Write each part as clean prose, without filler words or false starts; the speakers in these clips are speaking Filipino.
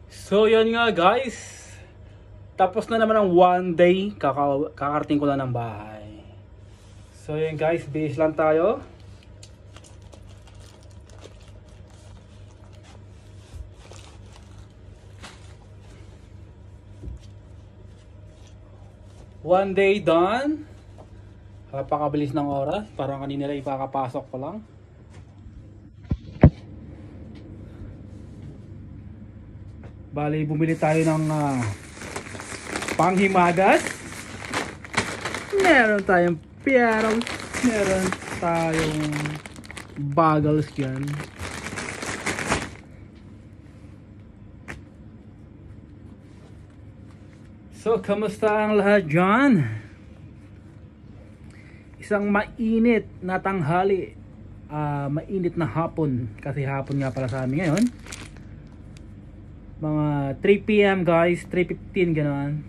So yun nga guys, tapos na naman ang one day, kakarating ko na ng bahay. So yun guys, base lang tayo. One day done. Napakabilis ng oras, parang kanina lang ipakapasok ko lang. Bali, bumili tayo ng panghimagas. Meron tayong pierong, meron tayong bagels yan. So, kamusta ang lahat dyan? Isang mainit na tanghali, mainit na hapon, kasi hapon nga pala sa amin ngayon. Mga 3 PM guys, 3:15 gano'n.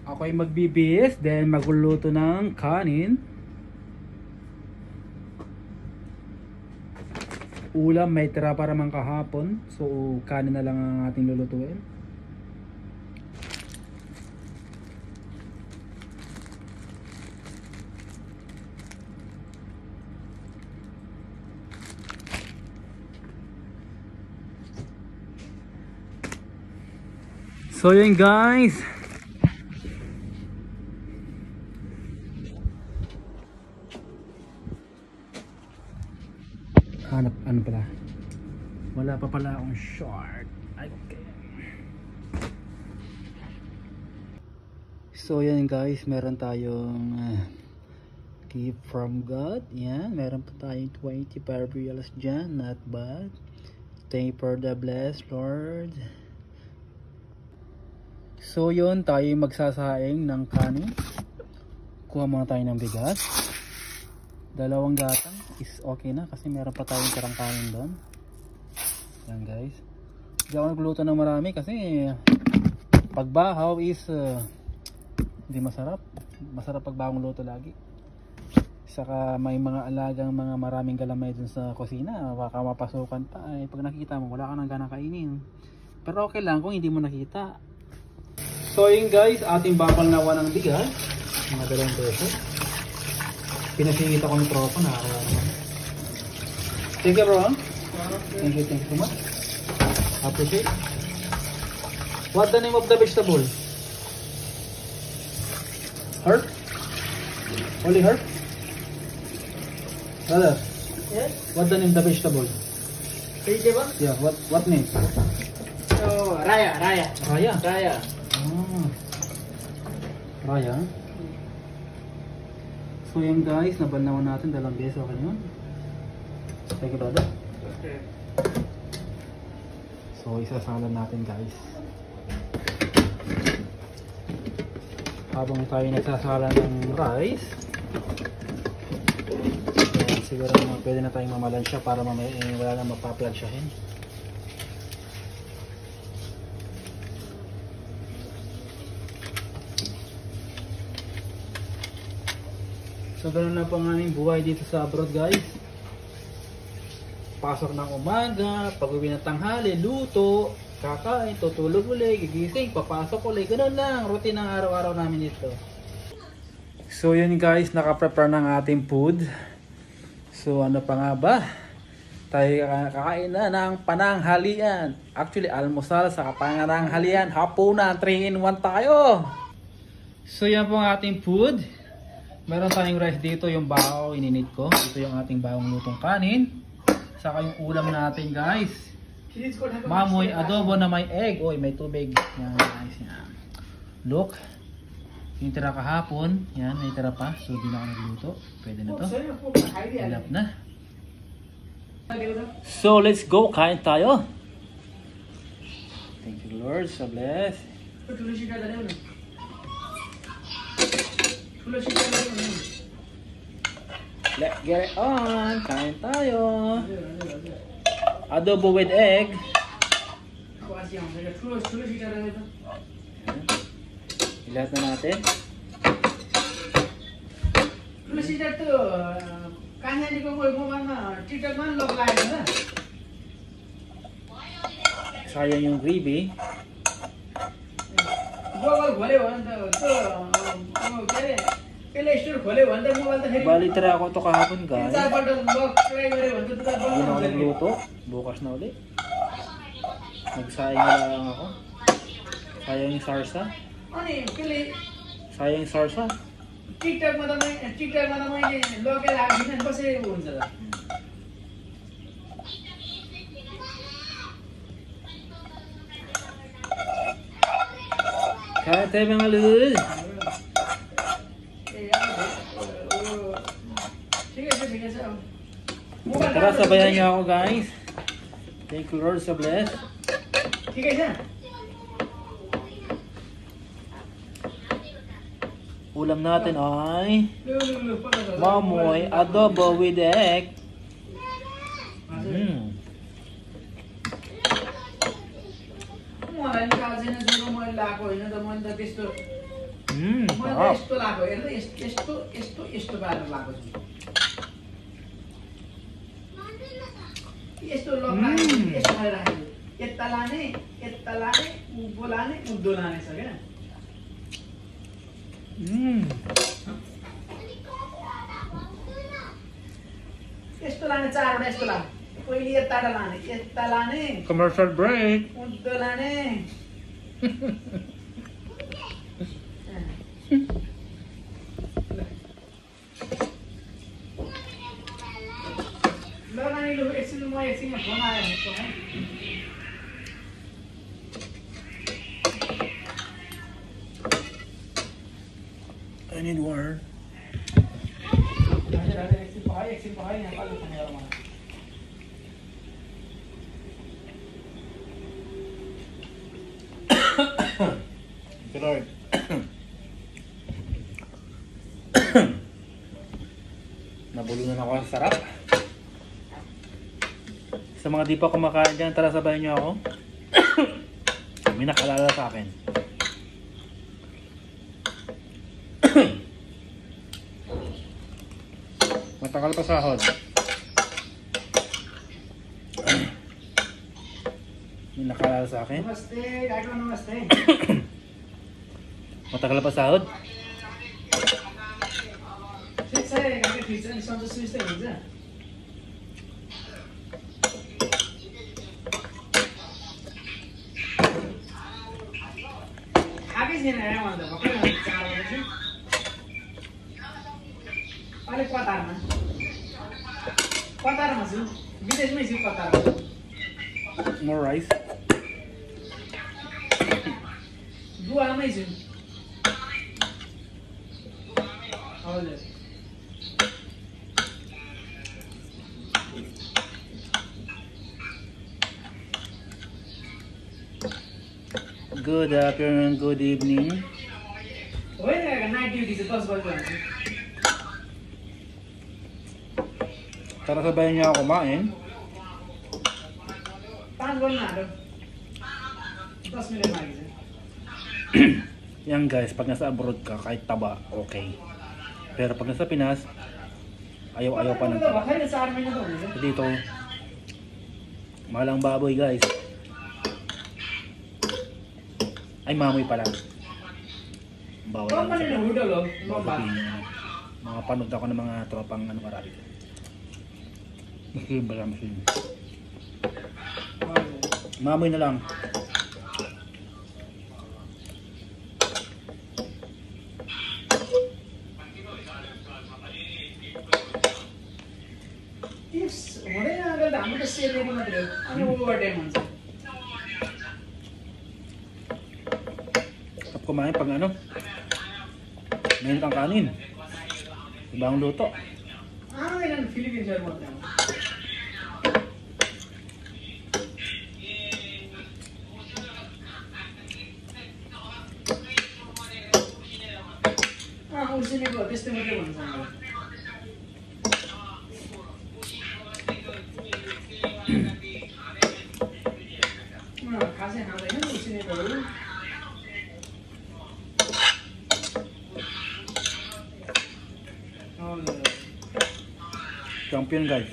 Ako ay magbibihis, then magluluto ng kanin. Ulam may tira para mang kahapon, so kanin na lang ang ating lulutuin. So yun guys, ano pala, wala pa pala akong short. Okay. So yan guys, meron tayong gift from God. Yan, meron pa tayong 25 reals dyan, not bad. Thank you for the bless Lord. So yun, tayo magsasaing ng kanin. Kuha muna tayo ng bigas. 2 gatang is okay na kasi meron pa tayong tirang kanin doon. Yan guys. Hindi ako nagluto ng marami kasi pagbahaw is hindi masarap. Masarap pagbahawang luto lagi. Saka may mga alagang mga maraming galamay dun sa kusina. Baka mapasukan pa. Ay, pag nakita mo, wala ka nang gana kainin. Pero okay lang kung hindi mo nakita. So yun guys, ating bakal na ng bigas, mga 2 peso. Pinasingita ko ng tropa, nakakaya naman. Thank you bro. Thank you so much. Appreciate. What the name of the vegetable? Herb? Only herb? Brother? Yes? What the name of the vegetable? Vegetable? Yeah, what name? So, Raya. Raya? Raya. So yun guys, nabanlawan natin 2 beses. Okay yun. Thank you brother. Okay. So isasalan natin guys. Habang tayo nagsasalan ng rice, siguro pwede na tayong mamalansya para mamaya wala na mapaplansyahin. So ganun na po ang aming buhay dito sa abroad guys. Pasok ng umaga, pag-uwi ng tanghali, luto, kakain, tutulog ulit, gigising, papasok ulit. Ganun lang, routine ng araw-araw namin ito. So yun guys, naka-prepare ng ating food. So ano pa nga ba? Tayo kakain na ng pananghalian. Actually, almusal sa pananghalian, hapunan, 3-in-1 tayo. So yan po ang ating food. Meron tayong rice dito, yung bahaw, ininit ko. Ito yung ating bawang lutong kanin. Saka yung ulam natin guys. Mamoy adobo na may egg. Oy, may tubig. Yan guys. Yan. Look. Yung tira kahapon. Yan, may tira pa. So, di na ako nagluto. Pwede na to. Enough na. So, let's go. Kain tayo. Thank you Lord. So bless. Let's get it on. Kain tayo. Adobo with egg. Lahat na natin. Masih tu kanya ni ko mo mana titak man log lain na. Sayang yung gravy. Google खोले भने त के play store खोले भने त मोबाइल त फेरि Bali try ako ito kahapon guys. चारपल्ट लग ट्राई गरे भने त Hindi na ako बन्द nagluto. Bukas na ulit. Nagsayang na lang ako. Sayang yung sarsa. अनि त्यसले Sayang yung sarsa. टिकटकमा त मैले लगेर आएको छैन कसरी हुन्छ त Kaya tayo mga lul. ठिकै छ Tara, sabayan niyo ako guys. Thank you Lord sa bless. ठिकै छ Ulam natin ay लु mamoy adobo with egg. मलाई निकाल छैन जेरो मैले लाएको होइन त मैले त त्यस्तो मैले त Sarap. यस्तो लाएको हेर्नु यस्तो यस्तो यस्तो पारेर लाएको छु यस्तो लगाएर यस्तो गरेर राखेको यता लाने उँभो लाने उँधो लाने छ क्या यस्तो लाने चारवटा यस्तो लाने पहिले यता लाने Commercial break. उँधो लाने ल नानी लु एकछिन म एकछिनमा फोन आयो हुन्छ है I need water. हजुर एकछिन पकाइ यहाँ पालु खाने मलाई Thank you Lord. Nabulunan ako sa sarap. Sa mga di pa kumakain dyan, tara sabayan niyo ako. May nakalala sa akin. Matagal pa sahod. May nakalala sa akin. नमस्ते काका नमस्ते Matagal pa sahod. ठिक छ काका ठिक छ नि सन्चो सुस्तै हुन्छ खाएकै छैन यहाँ मैले त भर्खर 4 बजेपछि अलिक कतारमा छु विदेशमै छु कतारमा More rice. गुवामै छु हजुर Good afternoon, good evening. होइन काका नाइट ड्युटी चाहिँ 10 बजे हुन्छ Tara sabayan niyo ako kumain. 5 बज्न आँट्यो 10 मिनट बाँकी छ Yan guys, pag nasa abroad ka, kahit taba, okay. Pero pag nasa Pinas, ayaw-ayaw pa ng taba. भर्खरै 4 महिना त हुनेछ So dito, mahal ang baboy guys. Ay, mamoy pala. Bawal lang company sa hotel हो bawal number sabihin yung mga panood ako ng mga tropang ano marami. Muslim ba Muslim? Mamoy na lang. Tips हुँदैन अगाडि त हाम्रो त सेलेरी मात्रै हो अनि over time हुन्छ Tapos kumain pag ano, mainit ang kanin. Ibang luto. आउँदैन फिलिपिन्सहरू मात्रै हो उसिनेको त्यस्तै मात्रै भन्छ खासै खाँदैन उसिनेकोहरू Champion guys.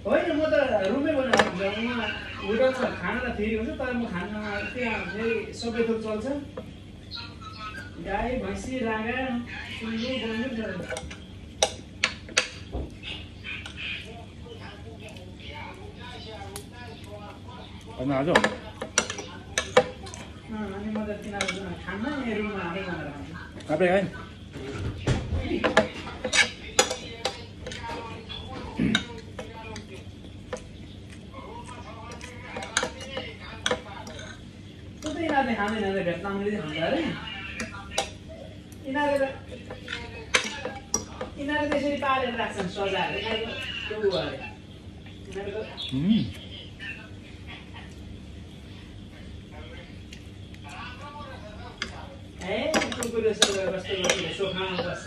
होइन म त रुमै बनाएको उयो छ खानालाई फेरि हुन्छ तर म खाना त्यहाँ फेरि सबै थोक चल्छ गाई भैँसी राँगा सुँगुर बनाउनु आज अनि म त तिनीहरू खाना यहाँ रुममा आफै बनाएर खान्छु apa kan? Itu yinaanne खाँदैन भेटनामले खान्छ अरे यिनीहरू त्यसरी पालेर राख्छन् सजाएर यिनीहरूको त्यो उ अरे यिनीहरूको कुकुर यसो बस्दै सोफामा बस्छ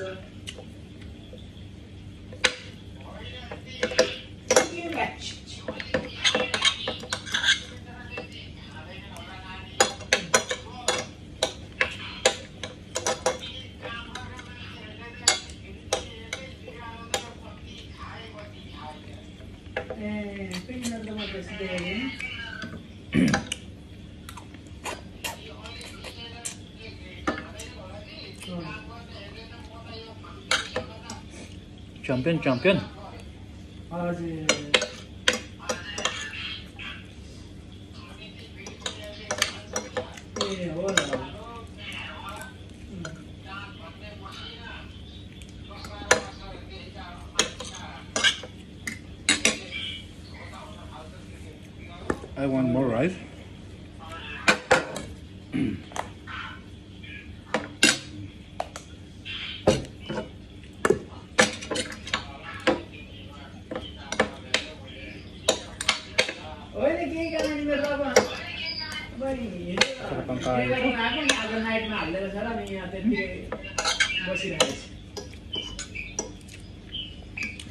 Champion, champion. हजुर ए हो ल I want more rice.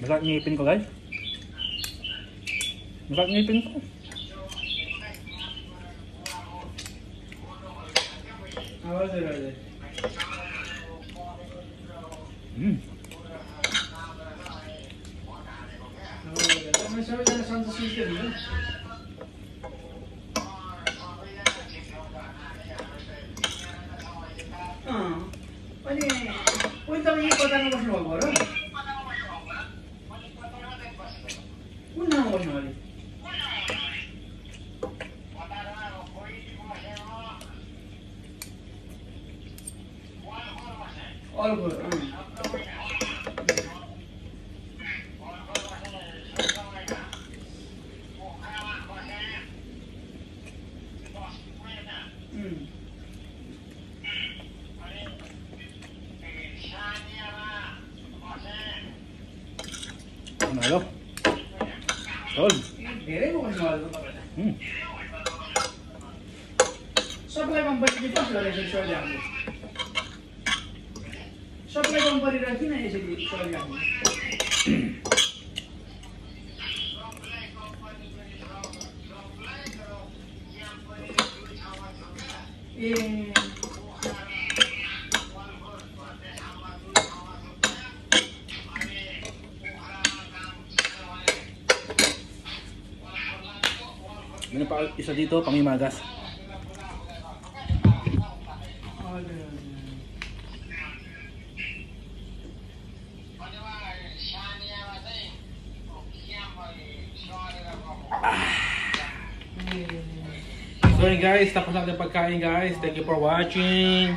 Masakit ngipin ko guys. Masakit ngipin ko. हजुर हजुर सबैजना सन्तुष्ट हुन्छ अनि उही तपाईँ यही कतारमा बस्नुभएको हो र कुन ठाउँमा बस्नु अरे अलगो Halo. Sol. धेरै बस्नु अल्गो तपाईलाई सबलाई मन परेको कस्तो रहेछ सोले हामीले सबलाई मन परिरहेको किन यसरी सोले हामीले ए Meron pa isa dito, pangimagas. So guys, tapos natin pagkain guys. Thank you for watching.